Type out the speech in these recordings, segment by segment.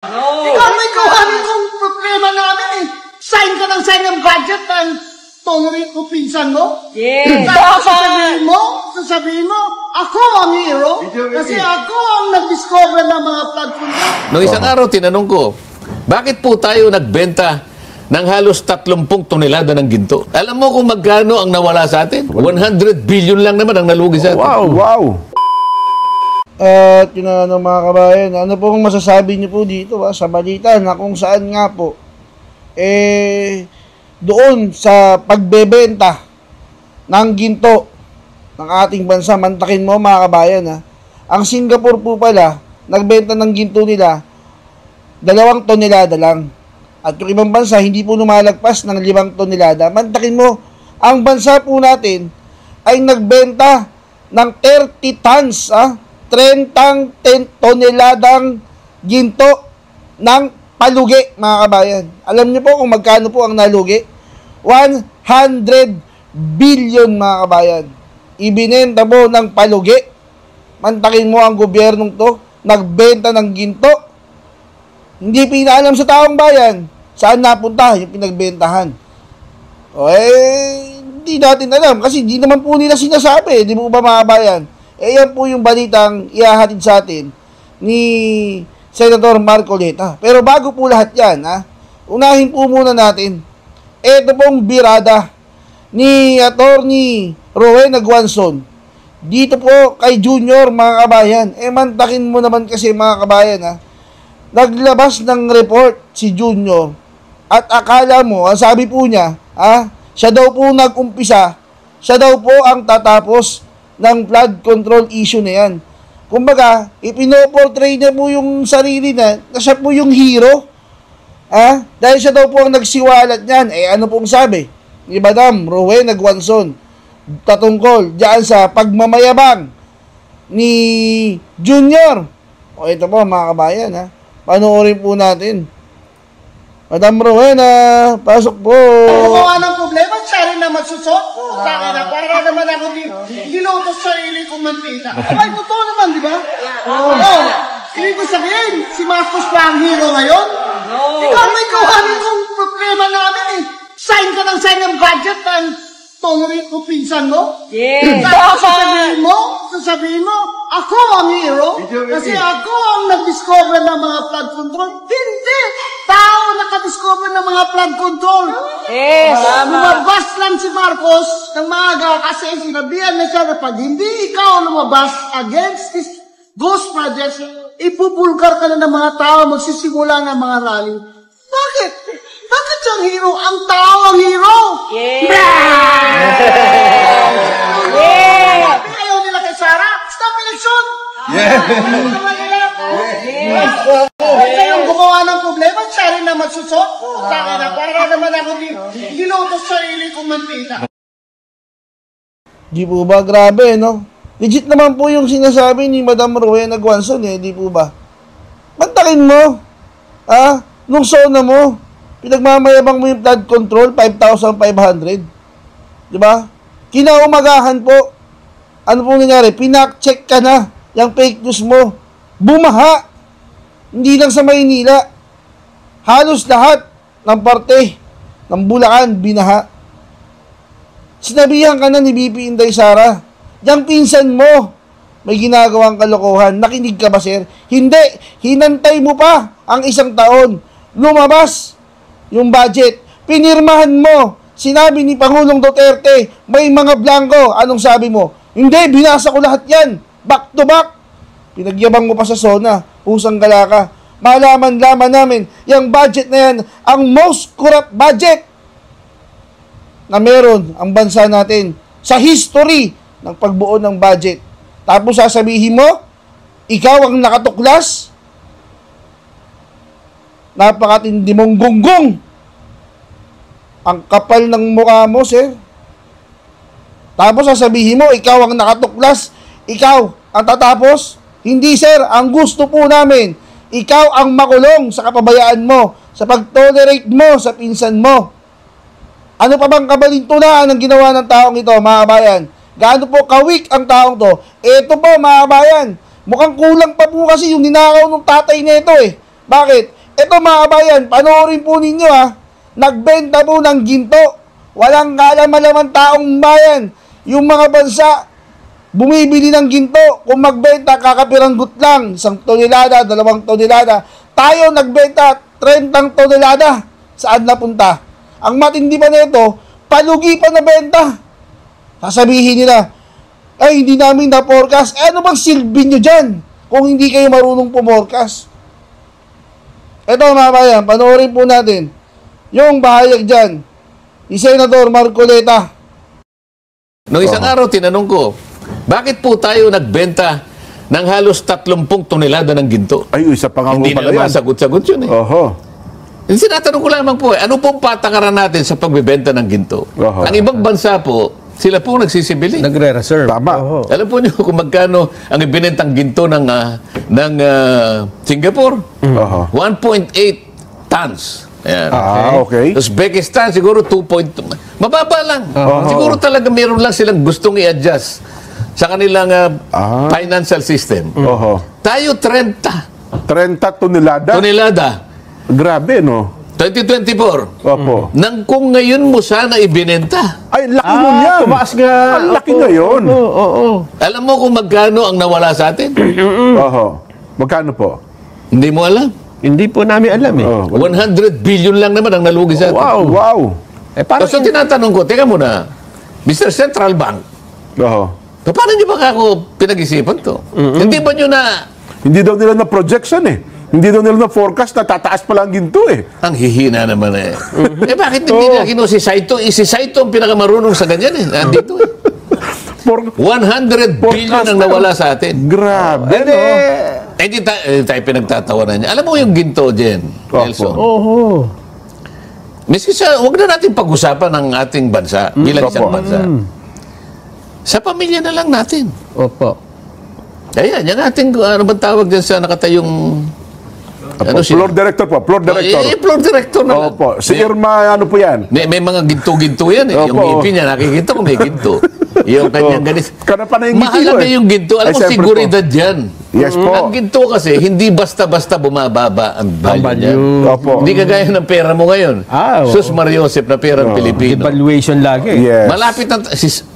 Ikaw may kuhanin kong problema namin eh. Sign ka ng sign ng budget ng tolerate ko pinsan mo? Yes. Sasabihin mo, ako ang hero kasi ako ang nag-discover ng mga flood control. Noong isang araw, tinanong ko, bakit po tayo nagbenta ng halos 30 tonelada ng ginto? Alam mo kung magkano ang nawala sa atin? 100 billion lang naman ang nalugi sa atin. Wow! At yun na mga kabayan, ano pong masasabi niyo po dito sa balita na kung saan nga po doon sa pagbebenta ng ginto ng ating bansa, mantakin mo mga kabayan ang Singapore po pala, nagbenta ng ginto nila 2 tonelada lang. At yung ibang bansa, hindi po lumalagpas ng 5 tonelada. Mantakin mo, ang bansa po natin ay nagbenta ng 30 tons, 30 toneladang ginto ng palugi, mga kabayan. Alam niyo po kung magkano po ang nalugi? 100 billion, mga kabayan. Ibinenta mo ng palugi. Mantakin mo ang gobyernong to, nagbenta ng ginto. Hindi pinaalam sa taong bayan saan napunta yung pinagbentahan. Hindi natin alam kasi hindi naman po nila sinasabi, di mo ba mga kabayan? Yan po yung balitang ihahatid sa atin ni Senator Marcoleta. Pero bago po lahat yan, unahin po muna natin. Ito pong birada ni Attorney Rowena Guanzon. Dito po kay Junior, mga kabayan. Mantakin mo naman kasi mga kabayan, naglabas ng report si Junior at akala mo, sabi po niya, siya daw po nag-umpisa, siya daw po ang tatapos ng flood control issue na yan. Kumbaga, ipinoportray niya po yung sarili na siya po yung hero. Dahil siya daw po ang nagsiwalat niyan. Ano pong sabi ni Madam Rowena Guanzon tatungkol diyan sa pagmamayabang ni Junior? Ito po mga kabayan, panoorin po natin. Madam Rowena, pasok po. Kung ng problema, siya rin na magsusot. Sa akin na, para naman ako nilutos sarili kong mantika. Ay, totoo naman, di ba? Ibig ko sabihin, si Marcos pa ang hero ngayon? Ikaw may kuhanin kong problema namin eh. Sign ka ng sign ng budget ng tolerate ko pinsan mo? Yes. Sasabihin mo, ako ang hero kasi ako ang nag-discover ng mga flood control. Hindi! Tao nakadiscover ng mga flood control. Yes. Lumabas lang si Marcos ng maaga kasi sinabihan na siya na pag hindi ikaw lumabas against this ghost projects, ipupulgar ka na ng mga tao, magsisimula ng mga rally. Bakit? Bakit siyang hero? Ang tao ang hero! Yes. Ayaw nila kay Sarah. Stop election! Kaya yung gumawa ng problema, siya rin na magsusot. Sa akin na, para naman ako nilutos sarili kong mantika. Di po ba? Grabe, no? Legit naman po yung sinasabi ni Madam Rowena Guanzon, di po ba? Mantakin mo, nung zona mo, pinagmamayabang mo yung flood control, 5,500. Di ba? Kinaumagahan po, ano po nangyari? Pinak-check ka na yung fake news mo. Bumaha. Hindi lang sa Maynila. Halos lahat ng parte ng Bulacan, binaha. Sinabihan ka na ni BP Inday Sara, yung pinsan mo, may ginagawang kalokohan. Nakinig ka ba, sir? Hindi. Hinantay mo pa ang 1 taon. Lumabas yung budget. Pinirmahan mo. Sinabi ni Pangulong Duterte, may mga blanco. Anong sabi mo? Hindi, binasa ko lahat yan. Back to back. Pinagyabang mo pa sa zona. Pusang galaka. Malaman-laman namin, yung budget na yan, ang most corrupt budget na meron ang bansa natin sa history ng pagbuo ng budget. Tapos sasabihin mo, ikaw ang nakatuklas? Napakatindi mong gunggong. Ang kapal ng mukha mo, sir. Tapos sasabihin mo, ikaw ang nakatuklas, ikaw ang tatapos? Hindi, sir. Ang gusto po namin, ikaw ang makulong sa kapabayaan mo, sa pag-tolerate mo sa pinsan mo. Ano pa bang kabalintunaan ang ginawa ng taong ito, mga kabayan? Gaano po ka-weak ang taong to? Ito po, mga kabayan, mukhang kulang pa po kasi yung ninakaw ng tatay nito Bakit? Ito mga kabayan, panoorin po ninyo ha. Nagbenta po ng ginto. Walang kaalaman-laman taong bayan. Yung mga bansa, bumibili ng ginto. Kung magbenta, kakapiranggut lang. 1 tonelada, 2 tonelada. Tayo nagbenta 30 tonelada. Saan napunta? Ang matindi pa nito, palugi pa na benta. Sasabihin nila, ay hindi namin na-forecast. Ano bang silbi nyo dyan kung hindi kayo marunong pumorcast? Ito mga bayan, panoorin po natin yung bahayag dyan ni Senator Marcoleta. Noong isang araw, tinanong ko, bakit po tayo nagbenta ng halos 30 tonelada ng ginto? Ay, isa pa nga Hindi pala na yan. masagot-sagot yun eh. Oho. Sinatanong ko lamang po, ano pong patakaran natin sa pagbebenta ng ginto? Oho. Ang ibang bansa po, sila po nagsisibili. Nagre-reserve. Tama. Oo. Alam po niyo kung magkano ang ibinentang ginto ng Singapore? Oho. 1.8 tons. Ayan. Okay. Uzbekistan siguro 2.2. Mababa lang. Siguro talaga meron lang silang gustong i-adjust sa kanilang financial system. Oho. Tayo 30 30 tonelada. tonelada. Grabe, no? 2024. Opo. Nang kung ngayon mo sana ibinenta. Ay, laki nun yan. Tumaas nga. Ang laki ngayon. Oo. Alam mo kung magkano ang nawala sa atin? Oho. Magkano po? Hindi mo alam. Hindi po namin alam eh. Oh, 100 billion lang naman ang nalugi sa atin. Wow. wow. Eh, parang So tinatanong ko, teka muna, Mr. Central Bank, Oho. paano nyo ba ako pinag-isipan to? Hindi ba nyo na Hindi daw nila na projection eh. Hindi daw nila na forecast na tataas pala ang ginto eh. ang hihina naman eh. Bakit hindi nila si Saito? Si Saito ang pinakamarunong sa ganyan eh. Nandito eh. 100 billion ang nawala sa atin. Grabe, no? Eh di tayo pinagtatawanan niya. Alam mo yung ginto, Jen, Nelson? Oo. Miski huwag na natin pag-usapan ng ating bansa bilang isang Opo. bansa. Sa pamilya na lang natin. Opo. Kaya, yung ating, ano bang tawag dyan sa nakatayong, ano siya? Floor director po, floor director. Floor director na lang. Opo. Si Irma, ano po yan? May mga ginto-ginto yan eh. Yung Opo. ngipin niya, nakikita ko may ginto. Yung kanyang ganis. Kana pa na yung ngiti Mahalaga ko eh. yung ginto. Alam Ay, mo, siyempre seguridad yan. Yes po. Ang ginto kasi, hindi basta-basta bumababa ang value niya. Opo. Hindi kagaya ng pera mo ngayon. Oo. Sus Mariosep na perang Pilipino. Evaluation lagi. Yes. Malapit na,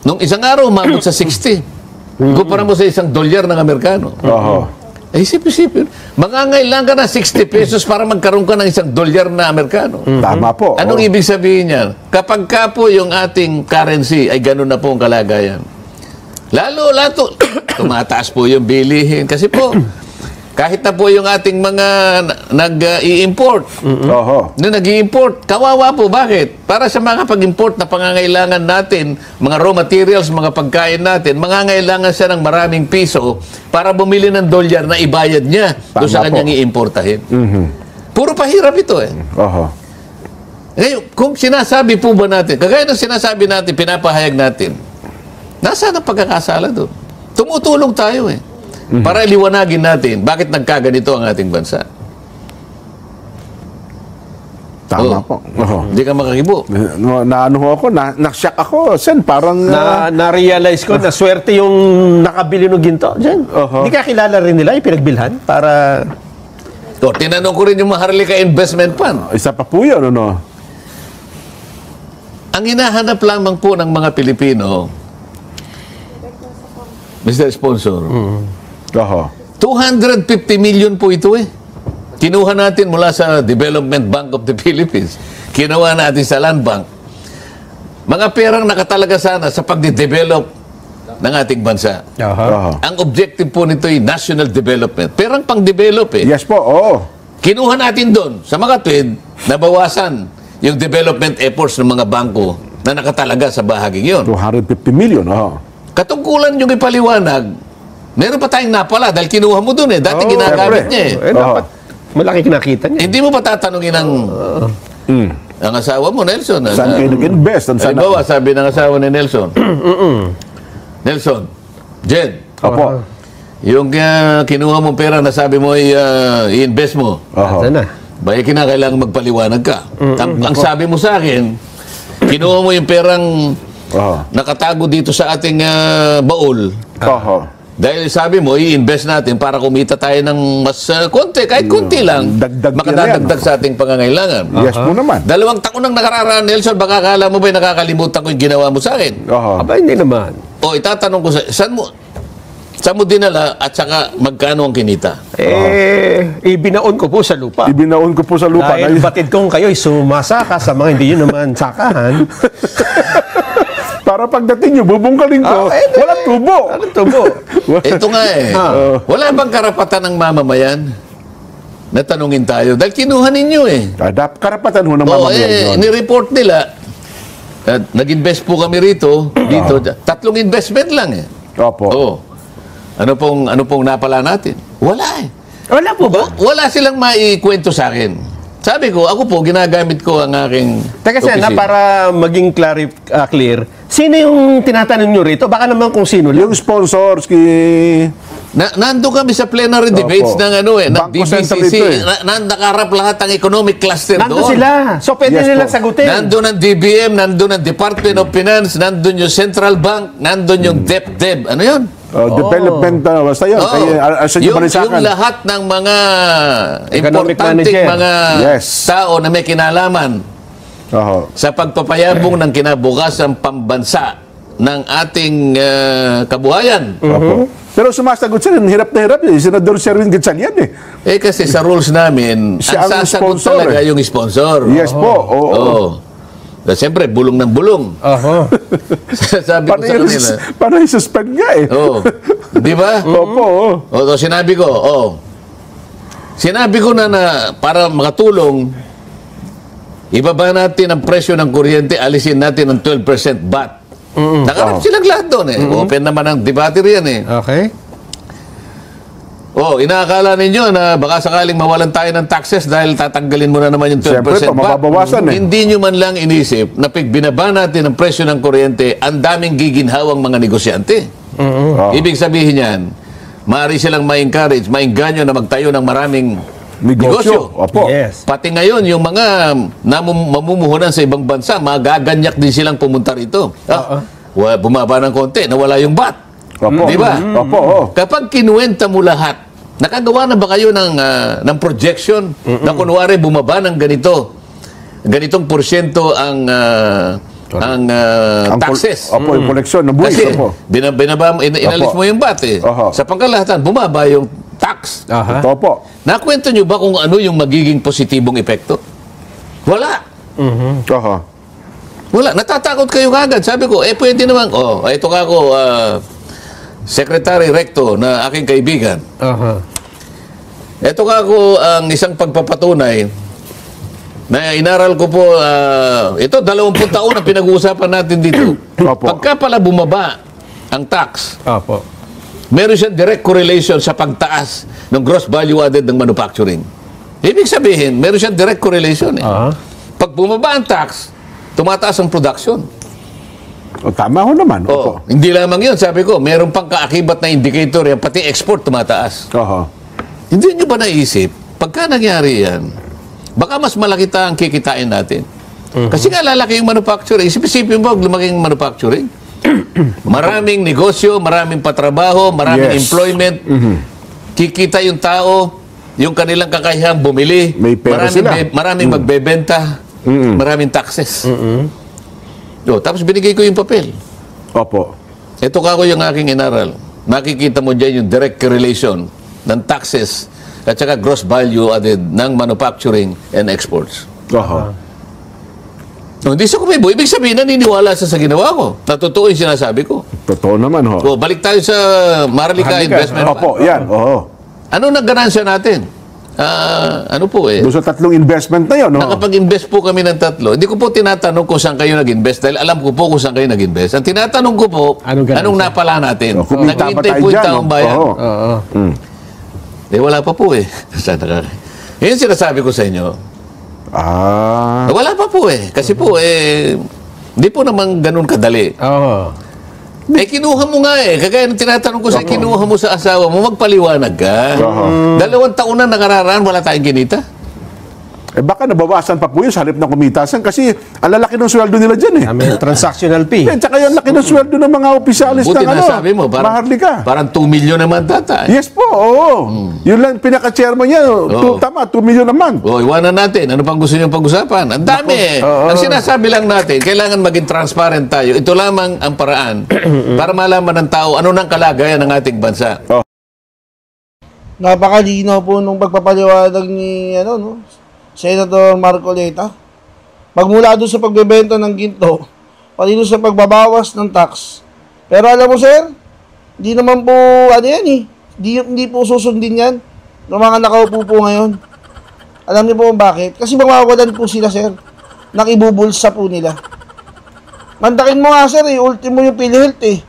nung isang araw, umabot sa 60. Kumpara mo sa $1 ng Amerikano. Oho. Eh, isip-isipin. Mangangailangan ka na 60 pesos para magkaroon ka ng $1 na Amerikano. Tama po. Anong ibig sabihin niyan? Kapag ka po yung ating currency ay ganun na po ang kalagayan. Lalo, tumataas po yung bilihin. Kasi po, kahit na po yung ating mga nag-i-import, Oho. nung nag-i-import, kawawa po. Bakit? Para sa mga pag-import na pangangailangan natin, mga raw materials, mga pagkain natin, mangangailangan siya ng maraming piso para bumili ng dolyar na ibayad niya doon sa Tama kanyang po. i-importahin. Puro pahirap ito eh. Oho. Ngayon, kung sinasabi po ba natin, kagaya ng sinasabi natin, pinapahayag natin, nasaan ang pagkakasala doon? Tumutulong tayo eh. Para iliwanagin natin bakit nagkaganito ang ating bansa. Tama Oo. po. Oho. Hindi ka makakibo. Ano ho ako, na-shock ako. Sen, parang... Na-realize ko na swerte yung nakabili ng ginto dyan. Oho. Hindi ka kilala rin nila, ipinagbilhan para... O, tinanong ko rin yung Maharlika Investment Fund. isa pa po yun, ano? Ang hinahanap lamang po ng mga Pilipino, Mr. Sponsor, Oho. 250 million po ito eh. Kinuha natin mula sa Development Bank of the Philippines. Kinuha natin sa Land Bank. Mga perang nakatalaga sana sa pagde-develop ng ating bansa. Oho. Ang objective po nito ay national development. Perang pang-develop eh. Yes po, oo. Kinuha natin doon sa mga tweed, nabawasan yung development efforts ng mga bangko na nakatalaga sa bahaging yun. 250 million, oho. Katungkulan yung ipaliwanag, meron pa tayong napala dahil kinuha mo doon eh. Dati Oo, ginagamit syempre. niya eh. dapat malaki kinakita niya. Hindi mo pa tatanungin ang asawa mo, Nelson. Saan kayo nag-invest? Saan? Halimbawa, sabi ng asawa ni Nelson, Nelson, Jed, Opo. yung kinuha mong pera na sabi mo i-invest mo, Oho. Sana. baya kinakailangan magpaliwanag ka. Ang sabi mo sa akin, kinuha mo yung perang Oho. nakatago dito sa ating baul. Oho. Dahil sabi mo, i-invest natin para kumita tayo ng mas konti, kahit konti lang, Dagdag makadadagdag yan. sa ating pangangailangan. Yes po naman. 2 taon nang nakararaan, Nelson, baka akala mo ba'y nakakalimutan ko yung ginawa mo sa akin? Oho. Aba, hindi naman. O itatanong ko saan mo dinala at saka magkano ang kinita? Ibinaon ko po sa lupa. Ibinaon ko po sa lupa. Dahil batid kong kayo sumasa sa mga hindi nyo naman sakahan. Para pagdating nyo, bubungkalin ko, walang tubo. Anong tubo? Ito nga eh. Wala bang karapatan ng mamamayan na tanungin tayo? Dahil kinuha ninyo eh. Karapatan ho ng Oo, mamamayan yun. ni-report nila. Nag-invest po kami rito, dito. 3 investment lang eh. Opo. Oo. Ano pong napala natin? Wala eh. Wala po ba? Wala silang maikwento sa akin. Sabi ko, ako po, ginagamit ko ang aking Teka sana, opisina. para maging clear, sino yung tinatanong nyo rito? Baka naman kung sino lang. Yung sponsors, Nandun kami sa plenary debates Opo. ng ng Bangko Sentral DBCC. ito eh. Nakarap lahat ang economic cluster Nandun doon. sila. So, pwede Yes nilang po. sagutin. Nandun ang DBM, nandun ang Department of Finance, nandun yung Central Bank, nandun yung DepDev. Ano yun? development, basta yun. Oo. Kaya, yung lahat ng mga Economic importanteng manager. mga Yes. tao na may kinalaman Oho. sa pagpapayabong ng kinabukasan pambansa ng ating kabuhayan. Opo. Pero sumasagot sila, hirap na hirap. Senador Sherwin Gatchalian eh. Kasi sa rules namin, Siya ang ang sasagot sponsor, talaga eh. yung sponsor. Yes po. Oo. Oo. Siyempre, bulong ng bulong. Oho. Sabi ko sa kanila. Paano i-suspend nga eh. Oo. Di ba? Opo. O, sinabi ko, sinabi ko na para makatulong, ibaba natin ang presyo ng kuryente, alisin natin ang 12% VAT. Nakarap silang lahat doon eh. Open naman ang debate riyan eh. Okay. Inaakala ninyo na baka sakaling mawalan tayo ng taxes dahil tatanggalin mo na naman yung 12% Siyempre, VAT. mababawasan eh. Hindi nyo man lang inisip na pag binaba natin ang presyo ng kuryente, ang daming giginhawang mga negosyante. Oh. Ibig sabihin yan, maaari silang ma-encourage, maingganyo na magtayo ng maraming negosyo. Opo. Yes. Pati ngayon, yung mga mamumuhunan sa ibang bansa, magaganyak din silang pumunta rito. Bumaba ng konti, nawala yung VAT. Opo. Di ba? Opo. Oh. Kapag kinuwenta mo lahat, nakagawa na ba kayo ng projection na kunwari bumaba ng ganitong porsyento ang taxes? Opo, yung koleksyon ng buwis. Kasi Opo. binaba mo, inalis Opo. mo yung VAT eh. Oho. Sa pangkalahatan, bumaba yung tax. Aha. Ito po. Nakwento nyo ba kung ano yung magiging positibong epekto? Wala. Oho. Wala. Natatakot kayo kagad. Sabi ko, pwede naman. Ito ka ako, Secretary Recto na aking kaibigan. Aha. Ito ka ako ang isang pagpapatunay na inaral ko po, ito 20 taon ang pinag-uusapan natin dito. Opo. Pagka pala bumaba ang tax, Opo. meron siyang direct correlation sa pagtaas ng gross value added ng manufacturing. Ibig sabihin, meron siyang direct correlation eh. Aha. Pag bumaba ang tax, tumataas ang production. Tama ho naman. Opo. Hindi lamang yun, sabi ko, meron pang kaakibat na indicator yan, pati export tumataas. Oho. Hindi nyo ba naisip, pagka nangyari yan, baka mas malaki ang kikitain natin. Kasi nga lalaki yung manufacturing. Isip-isipin mo, lumaki yung manufacturing. Maraming negosyo, maraming patrabaho, maraming Yes. employment. Kikita yung tao, yung kanilang kakayahang bumili. May pera sila. Maraming magbebenta. Maraming taxes. Tapos binigay ko yung papel. Opo. Ito kako yung aking inaral. Makikita mo dyan yung direct correlation ng taxes at saka gross value added ng manufacturing and exports. Oho. Hindi siya kumibo. Ibig sabihin, naniniwala siya sa ginawa ko. Natotoo yung sinasabi ko. Totoo naman ho. Balik tayo sa Maharlika Investment Fund. Opo, yan. Oho. Ano nagganansya natin? Ano po Doon sa 3 investment na yun. Nakapag-invest po kami ng 3. Hindi ko po tinatanong kung saan kayo nag-invest dahil alam ko po kung saan kayo nag-invest. Ang tinatanong ko po, Anong ganansya? anong napala natin? Kumita ba Naghihintay tayo po yung dyan? taong bayan. Oo. Oo. Wala pa po eh. Yun sinasabi ko sa inyo. Wala pa po eh. Kasi po hindi po naman ganun kadali. Oo. Kinuha mo nga eh. Kagaya ng tinatanong ko sa kinuha mo sa asawa mo, magpaliwanag ka. 2 taon na nakararaan, wala tayong kinita. Eh baka nabawasan pa po yun sa halip ng kumitasan kasi ang lalaki ng sweldo nila dyan eh. May transactional fee. Eh, tsaka yung laki ng sweldo ng mga opisyalis Buti ng na sabi mo, Maharlika. parang 2 million naman tata. Yes po, oo. Yun lang, pinaka-chairman niya, tama, 2 million naman. O, iwanan natin. Ano pang gusto niyong pag-usapan? Ang dami. Ang sinasabi lang natin, kailangan maging transparent tayo. Ito lamang ang paraan para malaman ng tao ano nang kalagayan ng ating bansa. Napakalinaw po nung pagpapaliwanag ni Senator Marcoleta. Magmula doon sa pagbebenta ng ginto, pati doon sa pagbabawas ng tax. Pero alam mo sir, hindi naman po yan eh. Hindi po susundin yan ng mga nakaupo po ngayon. Alam niyo po bakit? Kasi mawawalan po sila sir. Nakibubulsa po nila. Mandakin mo nga sir ultimo yung PhilHealth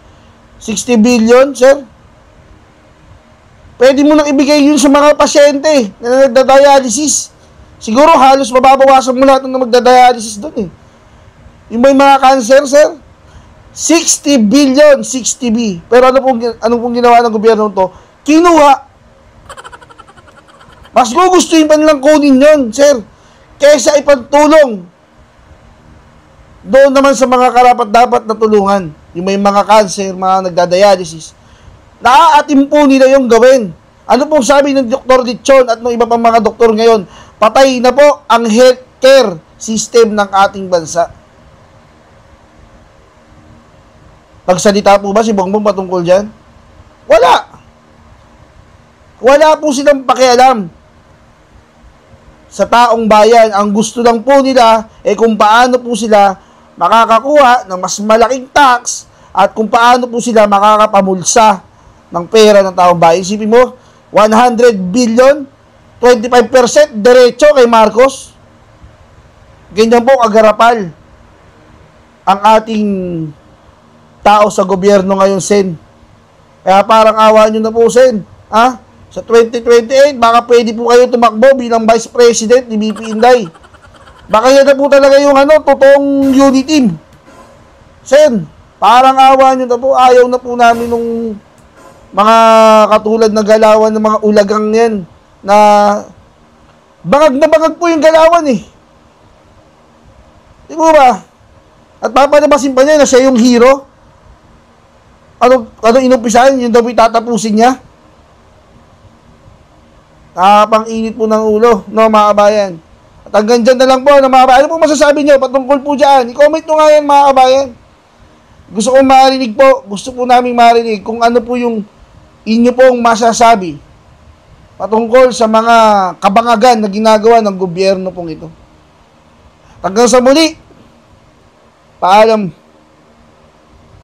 60 billion sir. Pwede mo nang ibigay yun sa mga pasyente na nagda-dialysis. Siguro halos mababawasan mo lahat ng magda-dialysis doon Yung may mga cancer, sir, 60 billion, 60B. Pero ano pong ginawa ng gobyerno to? Kinuha. Mas gugustuhin pa nilang kunin yun, sir, kesa ipagtulong doon naman sa mga karapat-dapat na tulungan. Yung may mga cancer, mga nagda-dialysis. Naaatim po nila yung gawin. Ano pong sabi ng Dr. Lechon at ng iba pang mga doktor ngayon? Patay na po ang healthcare system ng ating bansa. Pagsalita po ba si Bongbong patungkol dyan? Wala. Wala po silang pakialam sa taong bayan. Ang gusto lang po nila kung paano po sila makakakuha ng mas malaking tax at kung paano po sila makakapamulsa ng pera ng taong bayan. Isipin mo, 100 billion, 25% diretso kay Marcos. Ganyan po kagarapal ang ating tao sa gobyerno ngayon, Sen. Kaya parang awa nyo na po, Sen. Sa 2028, baka pwede po kayo tumakbo bilang Vice President ni BP Inday. Baka yan na po talaga yung totoong unity team. Sen, parang awa nyo na po. Ayaw na po namin nung mga katulad na galawan ng mga ulagang yan na bangag po yung galawan Di ba ba? At papanabasin pa niya na siya yung hero. Ano inumpisahan? Yung daw itatapusin niya? Pang-init po ng ulo, mga kabayan. At hanggang dyan na lang po, mga kabayan. Ano po masasabi niyo patungkol po dyan? I-comment nyo nga yan, mga kabayan. Gusto kong marinig po, gusto po namin marinig kung ano po yung inyo pong masasabi patungkol sa mga kabangagan na ginagawa ng gobyerno pong ito. Hanggang sa muli, paalam.